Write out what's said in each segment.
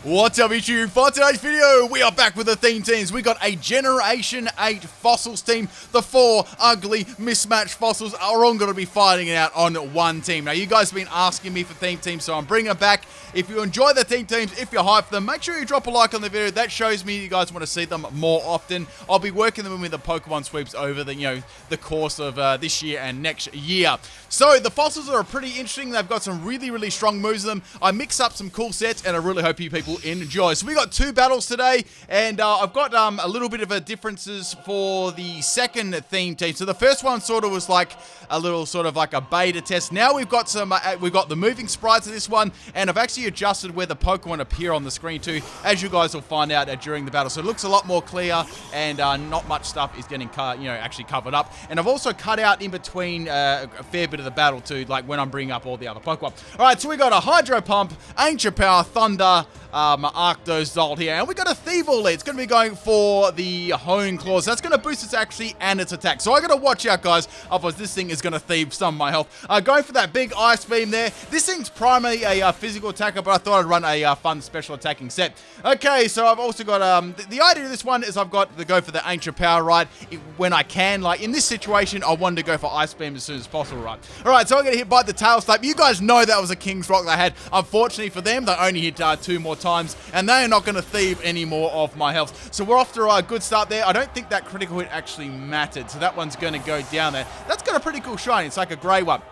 What's up YouTube? For today's video, we are back with the theme teams. We got a Generation 8 Fossils team. The 4 ugly mismatched fossils are all going to be fighting it out on one team. Now, you guys have been asking me for theme teams, so I'm bringing them back. If you enjoy the theme teams, if you're hyped for them, make sure you drop a like on the video. That shows me you guys want to see them more often. I'll be working them with the Pokemon sweeps over the, the course of this year and next year. So, the fossils are pretty interesting. They've got some really strong moves in them. I mix up some cool sets, and I really hope you people enjoy. So we got 2 battles today, and I've got a little bit of a differences for the second theme team. So the first one sort of was like a little sort of like a beta test. Now we've got some, we've got the moving sprites of this one, and I've actually adjusted where the Pokemon appear on the screen too, as you guys will find out during the battle. So it looks a lot more clear, and not much stuff is getting actually covered up. And I've also cut out in between a fair bit of the battle too, like when I'm bringing up all the other Pokemon. All right, so we got a Hydro Pump, Ancient Power, Thunder, Arctozolt here, and we got a Thievery. It's going to be going for the Hone Claws. That's going to boost its actually and its attack. So I got to watch out, guys, otherwise this thing is going to thieve some of my health. Going for that big Ice Beam there. This thing's primarily a physical attacker, but I thought I'd run a fun special attacking set. Okay, so I've also got the idea of this one is I've got to go for the Ancient Power, right? When I can, like in this situation, I wanted to go for Ice Beam as soon as possible, right? All right, so I'm going to hit by the Tail Slap. You guys know that was a King's Rock that I had. Unfortunately for them, they only hit 2 more times, and they are not going to thieve any more of my health. So we're off to a good start there. I don't think that critical hit actually mattered, so that one's going to go down there. That's got a pretty cool shine. It's like a grey one.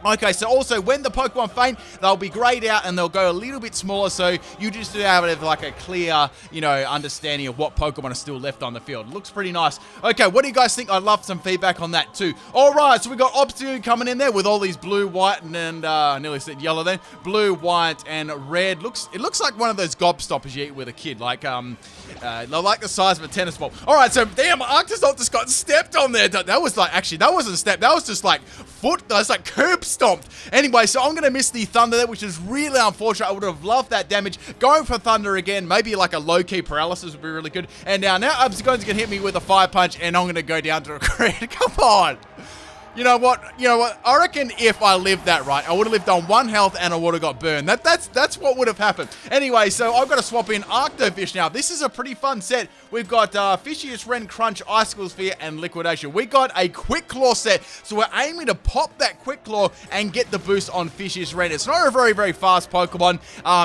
Okay, so also when the Pokemon faint, they'll be grayed out and they'll go a little bit smaller, so you just have like a clear, understanding of what Pokemon are still left on the field. It looks pretty nice. Okay, what do you guys think? I'd love some feedback on that too. All right, so we got Obstagoon coming in there with all these blue, white, and I nearly said yellow then. Blue, white, and red. It looks like one of those gobstoppers you eat with a kid, like the size of a tennis ball. All right, so damn, Arctozolt just got stepped on there. That was like, actually, that wasn't a step. That was just like foot. That was like curb stomped. Anyway, so I'm going to miss the Thunder there, which is really unfortunate. I would have loved that damage. Going for Thunder again, maybe like a low-key paralysis would be really good. And now Obstagoon's going to hit me with a Fire Punch, and I'm going to go down to a crit. Come on. You know what? I reckon if I lived that right, I would have lived on 1 health and I would have got burned. That's what would have happened. Anyway, so I've got to swap in Arctovish now. This is a pretty fun set. We've got Fishious Rend, Crunch, Icicle Sphere, and Liquidation. We got a Quick Claw set, so we're aiming to pop that Quick Claw and get the boost on Fishious Rend. It's not a very fast Pokemon.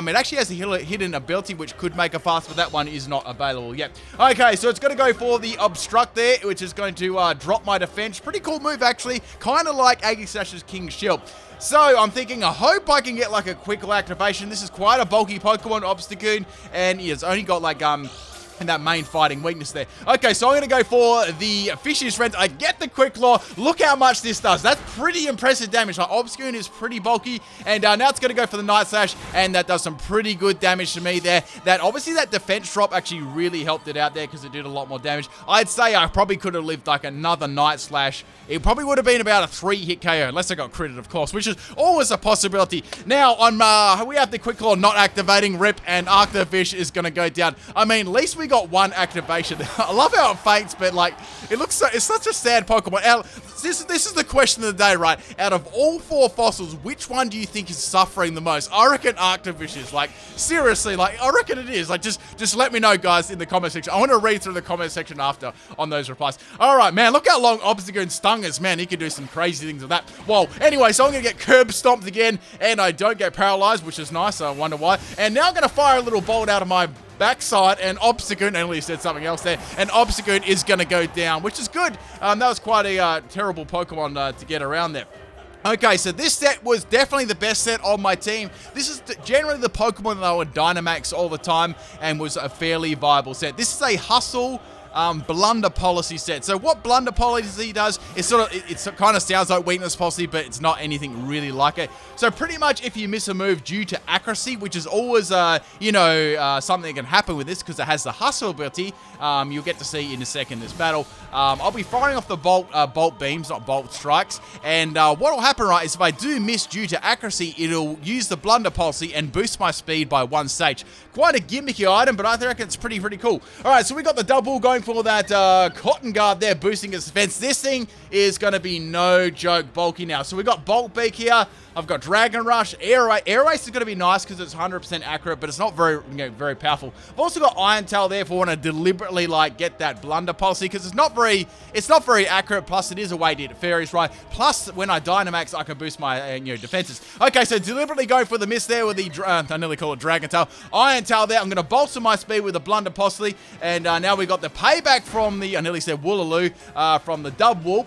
It actually has a hidden ability which could make it fast, but that one is not available yet. Okay, so it's going to go for the Obstruct there, which is going to drop my defense. Pretty cool move, actually. Kind of like Aegisash's King's Shield. So, I'm thinking, I hope I can get like a quick activation. This is quite a bulky Pokemon, Obstagoon, and it's only got like, and that main fighting weakness there. Okay, so I'm going to go for the Fishious Rend. I get the Quick Claw. Look how much this does. That's pretty impressive damage. Like, Obstagoon is pretty bulky, and now it's going to go for the Night Slash, and that does some pretty good damage to me there. Obviously, that defense drop actually really helped it out there because it did a lot more damage. I'd say I probably could have lived like another Night Slash. It probably would have been about a 3-hit KO, unless I got critted, of course, which is always a possibility. Now, we have the Quick Claw not activating, RIP, and Arctovish is going to go down. I mean, at least we got 1 activation. I love how it faints, but like, it's such a sad Pokemon. This is the question of the day, right? Out of all 4 fossils, which one do you think is suffering the most? I reckon Arctovish is. Like, seriously, like, I reckon it is. Like, just let me know, guys, in the comment section. I want to read through the comment section after on those replies. All right, man, look how long Obstagoon stung us. Man, he can do some crazy things with that. Whoa. Anyway, so I'm going to get curb stomped again, and I don't get paralyzed, which is nice. I wonder why. And now I'm going to fire a little bolt out of my backside, and Obstagoon, at least said something else there, and Obstagoon is going to go down, which is good. That was quite a terrible Pokemon to get around there. Okay, so this set was definitely the best set on my team. This is generally the Pokemon that I would Dynamax all the time and was a fairly viable set. This is a Hustle Blunder Policy set. So what Blunder Policy does is it kind of sounds like Weakness Policy, but it's not anything really like it. So pretty much if you miss a move due to accuracy, which is always, something that can happen with this because it has the Hustle ability, you'll get to see in a second this battle. I'll be firing off the Bolt Beams, not Bolt Strikes, and what will happen, right, is if I do miss due to accuracy, it'll use the Blunder Policy and boost my speed by 1 stage. Quite a gimmicky item, but I reckon it's pretty cool. Alright, so we got the double going for that Cotton Guard there, boosting its defense. This thing is going to be no joke bulky now. So we got Bolt Beak here. I've got Dragon Rush, Air Race. Air Race is going to be nice because it's 100% accurate, but it's not very, very powerful. I've also got Iron Tail there if I want to deliberately like get that Blunder Policy because it's not very accurate. Plus, it is a way to hit fairies, right? Plus, when I Dynamax, I can boost my defenses. Okay, so deliberately go for the miss there with the I nearly call it Dragon Tail. Iron Tail there. I'm going to bolster my speed with the Blunder Policy, and now we got the payback from the I nearly said Woolaloo from the Dub Wool.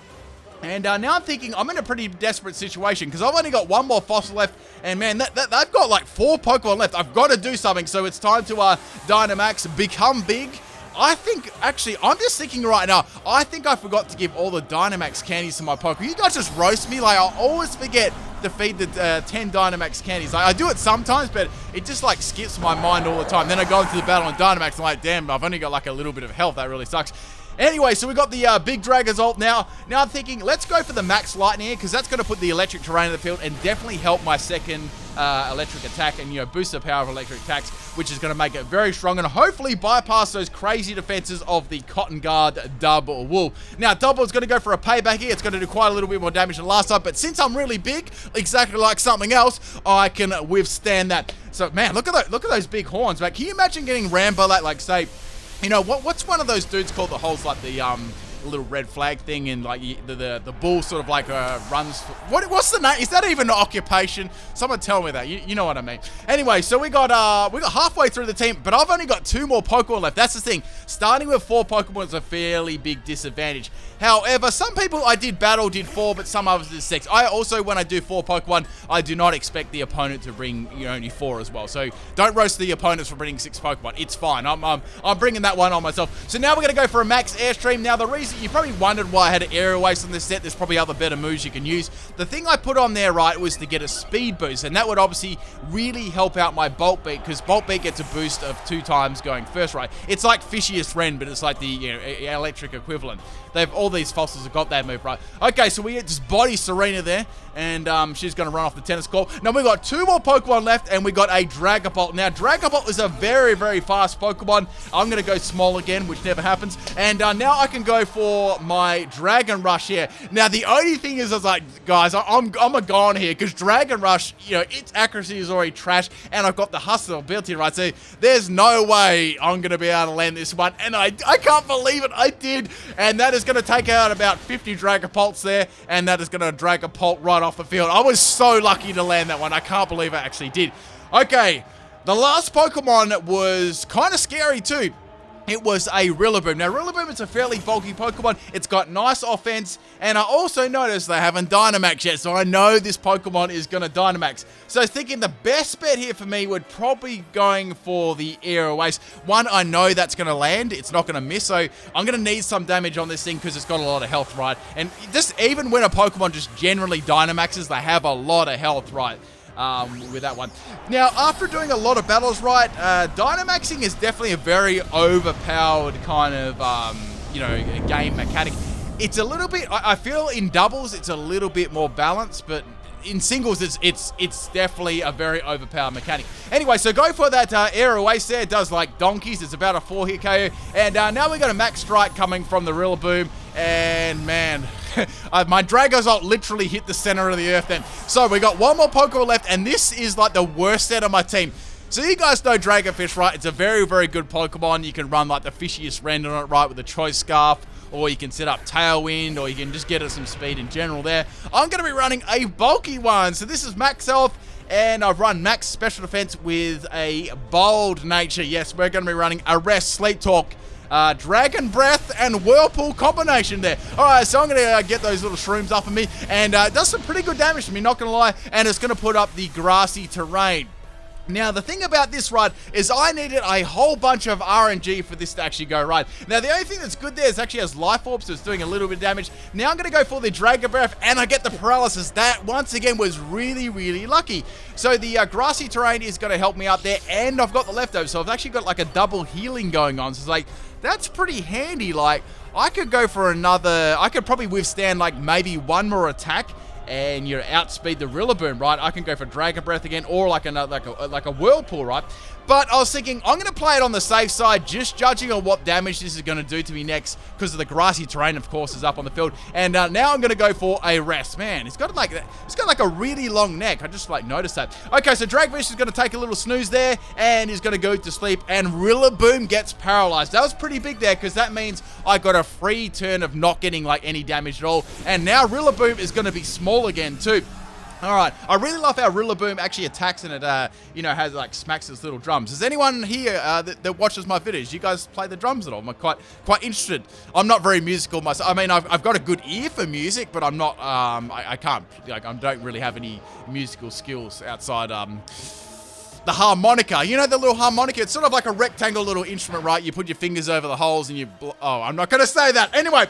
And now I'm thinking I'm in a pretty desperate situation because I've only got one more fossil left. And man, they've got like 4 Pokemon left. I've got to do something. So it's time to Dynamax, become big. I think, actually, I'm just thinking right now, I think I forgot to give all the Dynamax candies to my Pokemon. You guys just roast me. Like, I always forget to feed the 10 Dynamax candies. Like, I do it sometimes, but it just like skips my mind all the time. Then I go into the battle on Dynamax and I'm like, damn, I've only got like a little bit of health. That really sucks. Anyway, so we got the big Dracozolt now. Now I'm thinking, let's go for the Max Lightning here, because that's going to put the electric terrain in the field and definitely help my second electric attack and, boost the power of electric attacks, which is going to make it very strong and hopefully bypass those crazy defenses of the Cotton Guard Dub Wool. Now, Dub Wool's going to go for a payback here. It's going to do quite a little bit more damage than last time, but since I'm really big, exactly like something else, I can withstand that. So, man, look at those big horns, man. Can you imagine getting Rambo like, say, what's one of those dudes called that holds like the little red flag thing and like the bull sort of like runs. What's the name? Is that even an occupation? Someone tell me that. You know what I mean. Anyway, so we got halfway through the team, but I've only got 2 more Pokemon left. That's the thing. Starting with 4 Pokemon is a fairly big disadvantage. However, some people I did 4, but some others did 6. I also, when I do 4 Pokemon, I do not expect the opponent to bring only 4 as well. So don't roast the opponents for bringing 6 Pokemon. It's fine. I'm bringing that one on myself. So now we're gonna go for a Max Airstream. Now the reason you probably wondered why I had an Aerial Waste on this set, there's probably other better moves you can use. The thing I put on there, right, was to get a speed boost, and that would obviously really help out my Bolt Beat, because Bolt Beat gets a boost of 2 times going first, right? It's like Fishiest Wren, but it's like the electric equivalent. All these fossils have got that move, right? Okay, so we just body Serena there, and she's going to run off the tennis court. Now, we got 2 more Pokemon left, and we got a Dragapult. Now, Dragapult is a very, very fast Pokemon. I'm going to go small again, which never happens. And now I can go for my Dragon Rush here. Now, the only thing is, I was like, guys, I'm a gone here, because Dragon Rush, its accuracy is already trash, and I've got the hustle ability, right? So there's no way I'm going to be able to land this one, and I can't believe it. I did, and that is going to take out about 50 Dragapults there, and that is going to Dragapult right off the field. I was so lucky to land that one. I can't believe I actually did. Okay, the last Pokemon was kind of scary too. It was a Rillaboom. Now, Rillaboom is a fairly bulky Pokemon. It's got nice offense, and I also noticed they haven't Dynamax yet, so I know this Pokemon is going to Dynamax. So I was thinking the best bet here for me would probably going for the Aerial Waste. One, I know that's going to land. It's not going to miss, so I'm going to need some damage on this thing because it's got a lot of health, right? And just even when a Pokemon just generally Dynamaxes, they have a lot of health, right? With that one. Now, after doing a lot of battles, right, Dynamaxing is definitely a very overpowered kind of, game mechanic. It's a little bit, I feel in doubles, it's a little bit more balanced, but in singles, it's definitely a very overpowered mechanic. Anyway, so go for that Aerial Waste there. It does like donkeys. It's about a 4-hit KO. And now we got a Max Strike coming from the Rillaboom. And man, my Dracozolt literally hit the center of the earth then. So we got 1 more Pokemon left, and this is like the worst set of my team. So you guys know Dracovish, right? It's a very, very good Pokemon. You can run like the Fishiest Wren on it, right, with the Choice Scarf. Or you can set up Tailwind, or you can just get it some speed in general there. I'm going to be running a bulky one. So this is Max Health, and I've run Max Special Defense with a Bold Nature. Yes, we're going to be running Arrest, Sleep Talk, Dragon Breath, and Whirlpool combination there. Alright, so I'm going to get those little shrooms up on me, and it does some pretty good damage to me, not going to lie, and it's going to put up the grassy terrain. Now, the thing about this, right, is I needed a whole bunch of RNG for this to actually go right. Now, the only thing that's good there is it actually has Life Orb, so it's doing a little bit of damage. Now, I'm going to go for the Dragon Breath, and I get the Paralysis. That, once again, was really, really lucky. So, the grassy terrain is going to help me out there, and I've got the leftovers. So, I've actually got, like, a double healing going on. So, it's like, that's pretty handy. Like, I could go for another... I could probably withstand, like, maybe 1 more attack, and you outspeed the Rillaboom, right? I can go for Dragon Breath again, or like a Whirlpool, right? But I was thinking, I'm going to play it on the safe side, just judging on what damage this is going to do to me next, because of the grassy terrain, of course, is up on the field. And now I'm going to go for a rest. Man, it's got like a really long neck. I just like noticed that. Okay, so Dracovish is going to take a little snooze there, and he's going to go to sleep, and Rillaboom gets paralyzed. That was pretty big there, because that means I got a free turn of not getting like any damage at all. And now Rillaboom is going to be small again too. Alright, I really love how Rillaboom actually attacks and it, has like smacks its little drums. Is anyone here that watches my videos? You guys play the drums at all? I'm quite interested. I'm not very musical myself. I mean, I've got a good ear for music, but I'm not, I can't, like, I don't really have any musical skills outside, the harmonica. You know the little harmonica? It's sort of like a rectangle little instrument, right? You put your fingers over the holes and you... Oh, I'm not going to say that. Anyway,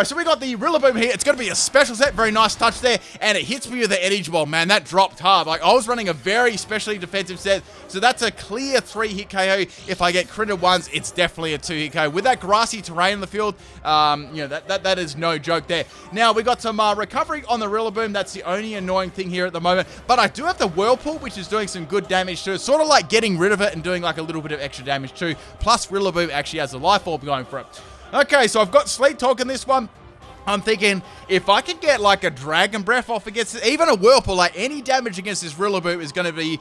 so we got the Rillaboom here. It's going to be a special set. Very nice touch there. And it hits me with the Energy Ball. Man, that dropped hard. Like, I was running a very specially defensive set. So that's a clear 3-hit KO. If I get critted once, it's definitely a 2-hit KO. With that grassy terrain in the field, that is no joke there. Now, we got some recovery on the Rillaboom. That's the only annoying thing here at the moment. But I do have the Whirlpool, which is doing some good damage too. Sort of like getting rid of it and doing like a little bit of extra damage too. Plus Rillaboom actually has a Life Orb going for it. Okay, so I've got Sleep Talk in this one. I'm thinking if I could get like a Dragon Breath off against it, even a Whirlpool, like any damage against this Rillaboom is going to be,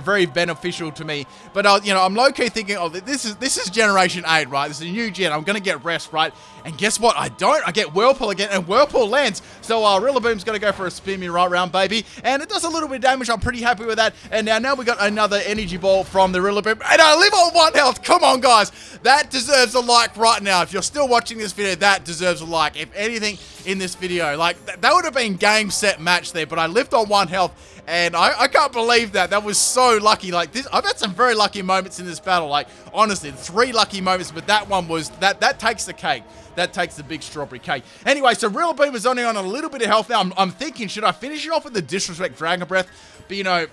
very beneficial to me. But I'm low-key thinking, oh, this is Generation 8, right? This is a new gen. I'm going to get Rest, right? And guess what? I don't. I get Whirlpool again, and Whirlpool lands. So Rillaboom's going to go for a spin me right round, baby. And it does a little bit of damage. I'm pretty happy with that. And now we got another Energy Ball from the Rillaboom. And I live on 1 health. Come on, guys. That deserves a like right now. If you're still watching this video, that deserves a like. If anything in this video, like, that would have been game, set, match there. But I lived on 1 health. And I can't believe that. That was so lucky. Like this, I've had some very lucky moments in this battle. Like, honestly, 3 lucky moments, but that one was, that takes the cake. That takes the big strawberry cake. Anyway, so Rillaboom is only on a little bit of health now. I'm thinking, should I finish it off with the Disrespect Dragon Breath? But,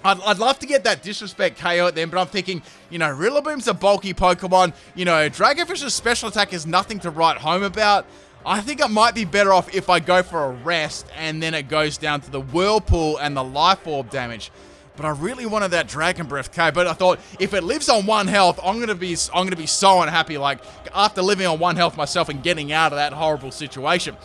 I'd love to get that Disrespect KO at them, but I'm thinking, Rillaboom's a bulky Pokemon. Dracovish's special attack is nothing to write home about. I think it might be better off if I go for a rest and then it goes down to the Whirlpool and the Life Orb damage. But I really wanted that Dragon Breath KO. But I thought if it lives on 1 health, I'm gonna be so unhappy. Like after living on 1 health myself and getting out of that horrible situation.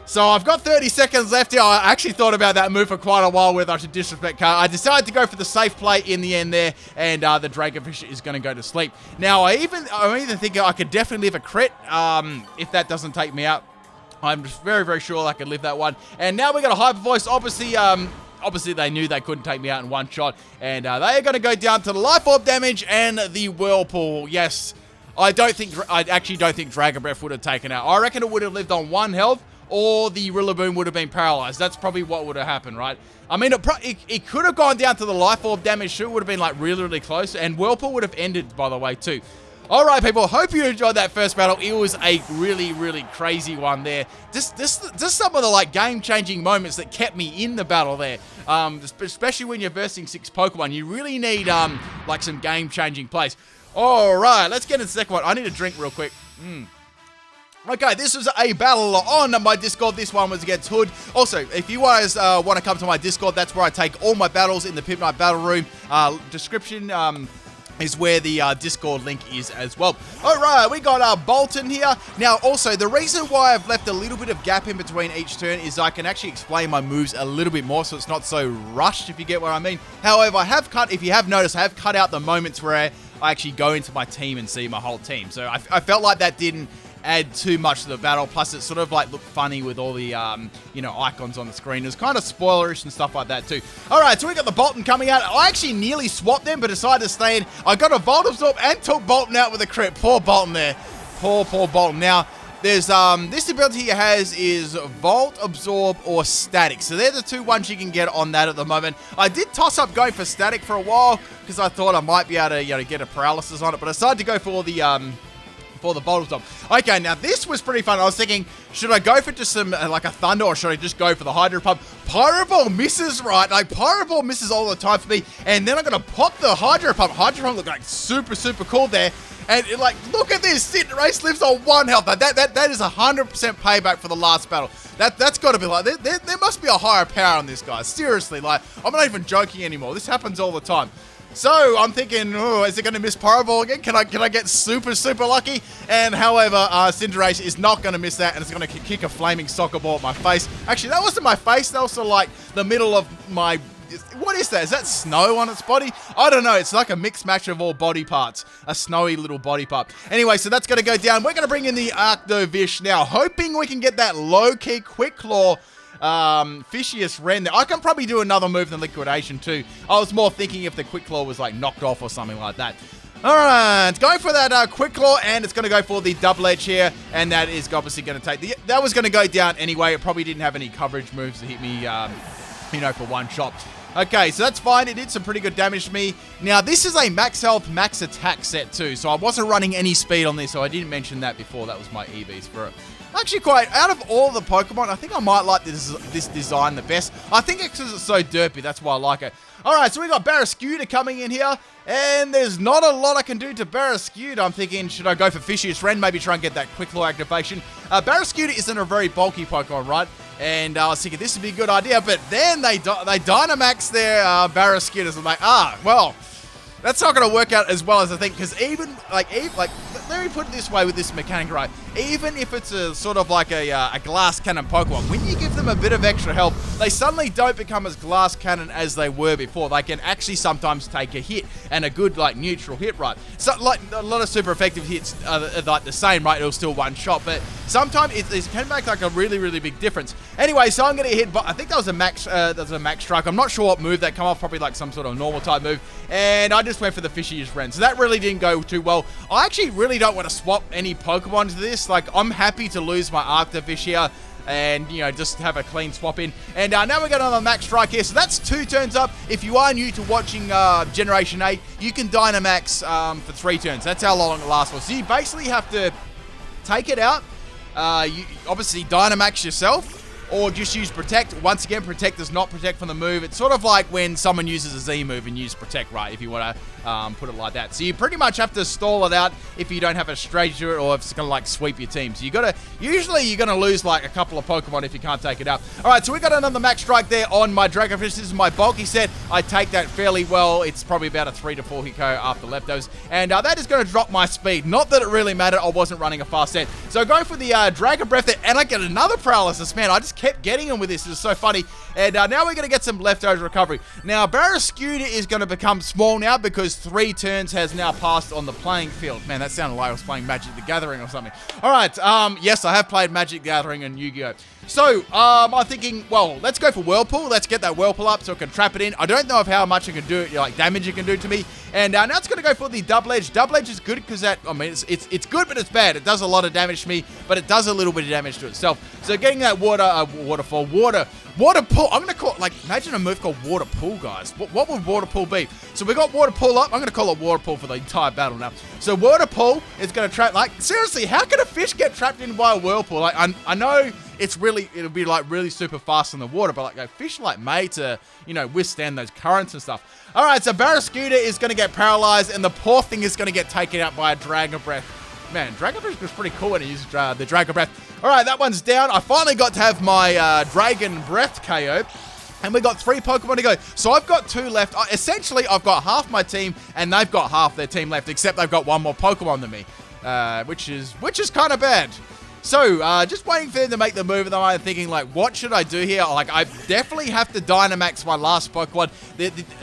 So I've got 30 seconds left here. I actually thought about that move for quite a while whether I should Disrespect KO. I decided to go for the safe play in the end there, and the Dracovish is going to go to sleep. Now, I'm even thinking I could definitely live a crit if that doesn't take me out. I'm just very, very sure I could live that one. And now we got a Hyper Voice. Obviously, they knew they couldn't take me out in 1 shot, and they are going to go down to the Life Orb damage and the Whirlpool. Yes, I actually don't think Dragon Breath would have taken out. I reckon it would have lived on 1 health, or the Rillaboom would have been paralyzed. That's probably what would have happened, right? I mean, it could have gone down to the Life Orb damage too. It would have been like really, really close, and Whirlpool would have ended, by the way, too. Alright, people, hope you enjoyed that first battle. It was a really, really crazy one there. Just some of the, like, game-changing moments that kept me in the battle there. Especially when you're versing 6 Pokemon. You really need, like, some game-changing plays. Alright, let's get into the second one. I need a drink real quick. Okay, this was a battle on my Discord. This one was against Hood. Also, if you guys want to come to my Discord, that's where I take all my battles in the PIMPNITE Battle Room. Description, is where the Discord link is as well. Alright, we got Bolton here. Now, also, the reason why I've left a little bit of gap in between each turn is I can actually explain my moves a little bit more, so it's not so rushed, if you get what I mean. However, if you have noticed, I have cut out the moments where I actually go into my team and see my whole team. So I felt like that didn't add too much to the battle. Plus, it sort of like looked funny with all the, icons on the screen. It was kind of spoilerish and stuff like that too. Alright, so we got the Bolton coming out. I actually nearly swapped them, but decided to stay in. I got a Volt Absorb and took Bolton out with a crit. Poor Bolton there. Poor Bolton. Now, there's, this ability he has is Volt, Absorb, or Static. So they're the 2 ones you can get on that at the moment. I did toss up going for Static for a while, because I thought I might be able to, get a paralysis on it, but I decided to go for the Volt Absorb. Okay, now this was pretty fun. I was thinking, should I go for just some, like a Thunder, or should I just go for the Hydro Pump? Pyro Ball misses, right? Like, Pyro Ball misses all the time for me, and then I'm going to pop the Hydro Pump. Hydro Pump looked like super, super cool there. And like, look at this. Cinderace lives on 1 health. That is 100% payback for the last battle. That's got to be like, there must be a higher power on this guy. Seriously, like, I'm not even joking anymore. This happens all the time. So I'm thinking, oh, is it going to miss Powerball again? Can I get super lucky? And however, Cinderace is not going to miss that, and it's going to kick a flaming soccer ball at my face. Actually, that wasn't my face. That was sort of like the middle of my... What is that? Is that snow on its body? I don't know. It's like a mixed match of all body parts. A snowy little body part. Anyway, so that's going to go down. We're going to bring in the Arctovish now, hoping we can get that low-key Quick Claw Fishious Ren there. I can probably do another move than Liquidation too. I was more thinking if the Quick Claw was like knocked off or something like that. Alright, going for that Quick Claw, and it's going to go for the Double Edge here, and that is obviously going to take the... That was going to go down anyway. It probably didn't have any coverage moves to hit me, you know, for one shot. Okay, so that's fine. It did some pretty good damage to me. Now, this is a max health, max attack set too, so I wasn't running any speed on this, so I didn't mention that before. That was my EVs for it. Actually, quite, out of all the Pokemon, I think I might like this design the best. I think it's because it's so derpy, that's why I like it. Alright, so we got Barrascuda coming in here, and there's not a lot I can do to Barrascuda. I'm thinking, should I go for Fishious Ren, maybe try and get that Quick Claw activation? Barrascuda isn't a very bulky Pokemon, right? And I was thinking this would be a good idea, but then they Dynamax their Barrascudas. I'm like, well, that's not going to work out as well as I think, because even, like, let me put it this way with this mechanic, right? Even if it's a sort of like a glass cannon Pokemon, when you give them a bit of extra health, they suddenly don't become as glass cannon as they were before. They can actually sometimes take a hit, and a good, like, neutral hit, right? So, like, a lot of super effective hits are like the same, right? It'll still one shot, but sometimes it can make, like, a really big difference. Anyway, so I'm going to hit, but I think that was a max strike. I'm not sure what move that come off, probably like some sort of normal type move, and I just went for the Fishious Ren. So that really didn't go too well. I actually really don't want to swap any Pokemon to this. Like, I'm happy to lose my Arctovish here and, you know, just have a clean swap in. And now we're going on the max strike here. So that's 2 turns up. If you are new to watching Generation 8, you can Dynamax for 3 turns. That's how long it lasts for. So you basically have to take it out. You obviously Dynamax yourself, or just use Protect. Once again, Protect does not protect from the move. It's sort of like when someone uses a Z move and use Protect, right, if you want to put it like that. So you pretty much have to stall it out if you don't have a strategy to it, or if it's going to, like, sweep your team. So usually you're going to lose, like, a couple of Pokemon if you can't take it out. Alright, so we got another max strike there on my Dracovish. This is my bulky set. I take that fairly well. It's probably about a 3 to 4 hit KO after leftovers. And that is going to drop my speed. Not that it really mattered. I wasn't running a fast set. So going for the Dragon Breath there, and I get another Paralysis. Man, I just kept getting him with this. It's so funny. And now we're going to get some leftovers recovery. Now, Barrascuda is going to become small now because 3 turns has now passed on the playing field. Man, that sounded like I was playing Magic the Gathering or something. Alright, yes, I have played Magic the Gathering and Yu-Gi-Oh! So, I'm thinking, well, let's go for Whirlpool. Let's get that Whirlpool up so I can trap it in. I don't know of how much it can do, like, damage it can do to me. And now it's going to go for the Double Edge. Double Edge is good because that, I mean, it's good, but it's bad. It does a lot of damage to me, but it does a little bit of damage to itself. So getting that Waterfall, Water Pool. I'm going to call it, like, imagine a move called Water Pool, guys. What would Water Pool be? So we got Water Pool up. I'm going to call it Water Pool for the entire battle now. So Water Pool is going to trap, like, seriously, how can a fish get trapped in by a Whirlpool? Like, I know it'll be like really super fast in the water, but like a fish like made to, you know, withstand those currents and stuff. Alright, so Barrascuda is going to get paralyzed, and the poor thing is going to get taken out by a Dragon Breath. Man, Dragon Breath was pretty cool when he used the Dragon Breath. Alright, that one's down. I finally got to have my Dragon Breath KO. And we got 3 Pokemon to go. So I've got 2 left. Essentially, I've got half my team, and they've got half their team left, except they've got 1 more Pokemon than me, which is kind of bad. So, just waiting for them to make the move, and I'm thinking, like, what should I do here? Like, I definitely have to Dynamax my last Pokemon.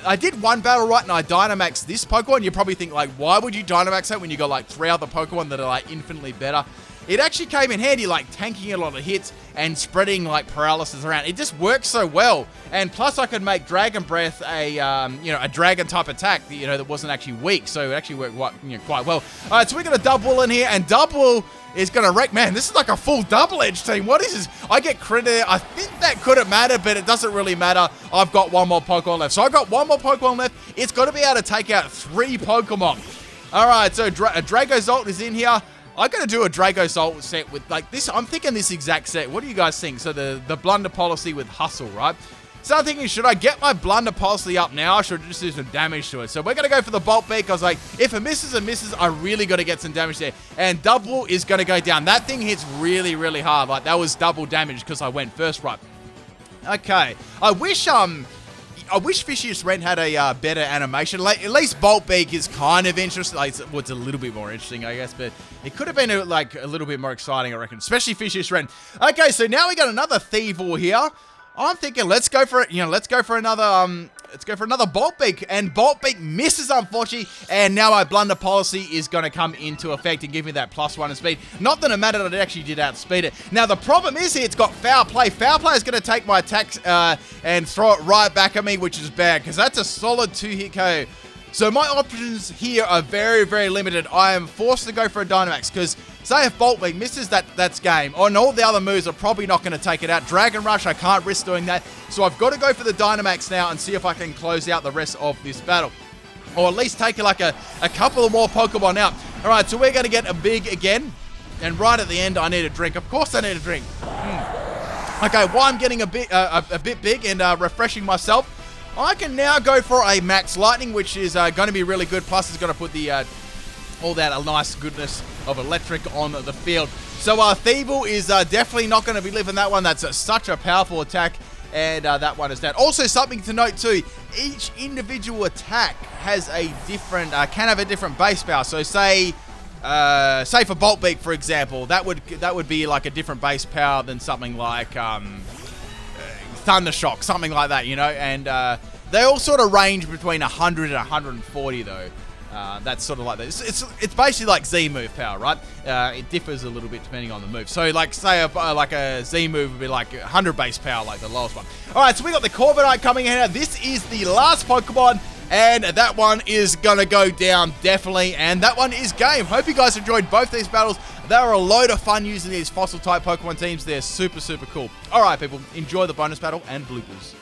I did 1 battle right, and I Dynamaxed this Pokemon. You probably think, like, why would you Dynamax that when you got, like, 3 other Pokemon that are, like, infinitely better? It actually came in handy, like, tanking a lot of hits and spreading, like, paralysis around. It just works so well. And plus, I could make Dragon Breath a dragon-type attack, you know, that wasn't actually weak. So it actually worked quite well. All right, so we got a Double in here, and Double is going to wreck. Man, this is like a full Double Edge team. What is this? I get credit. I think that couldn't matter, but it doesn't really matter. I've got 1 more Pokemon left. So I've got 1 more Pokemon left. It's got to be able to take out 3 Pokemon. All right, so Dracozolt is in here. I'm going to do a Dracozolt set with, like, this. I'm thinking this exact set. What do you guys think? So the Blunder Policy with Hustle, right? So I'm thinking, should I get my Blunder Pulsely up now, or should I just do some damage to it? So we're going to go for the Bolt Beak. I was like, if it misses and misses, I really got to get some damage there. And double is going to go down. That thing hits really, really hard. Like, that was double damage because I went first right. Okay. I wish Fishiest Rent had a better animation. Like, at least Bolt Beak is kind of interesting. Like, it's a little bit more interesting, I guess, but it could have been a little bit more exciting, I reckon, especially Fishiest Rent. Okay, so now we got another Thievul here. I'm thinking, let's go for it. Let's go for another Bolt Beak, and Bolt Beak misses, unfortunately, and now my Blunder Policy is going to come into effect and give me that +1 in speed. Not that it mattered, that it actually did outspeed it. Now, the problem is here, it's got Foul Play. Foul Play is going to take my attacks and throw it right back at me, which is bad, because that's a solid 2-hit KO. So my options here are very, very limited. I am forced to go for a Dynamax, because say if Bolt Beak misses, that's game. And all the other moves are probably not going to take it out. Dragon Rush, I can't risk doing that. So I've got to go for the Dynamax now and see if I can close out the rest of this battle. Or at least take like a couple of more Pokemon out. All right, so we're going to get a big again. And right at the end, I need a drink. Of course I need a drink. Okay, while I'm getting a bit big and refreshing myself, I can now go for a Max Lightning, which is going to be really good. Plus, it's going to put the all that nice goodness of electric on the field. So Thievul is definitely not going to be living that one. That's such a powerful attack, and that one is down. Also, something to note too: each individual attack has a different, can have a different base power. So say for Bolt Beak, for example, that would be like a different base power than something like Thundershock, something like that, and they all sort of range between 100 and 140 though. That's sort of like that. It's basically like Z move power, right? It differs a little bit depending on the move. So like say a Z move would be like 100 base power, like the lowest one. All right, so we got the Corviknight coming in here. This is the last Pokemon, and that one is gonna go down definitely, and that one is game. Hope you guys enjoyed both these battles. They were a load of fun using these fossil type Pokemon teams. They're super, super cool. All right, people, enjoy the bonus battle and bloopers.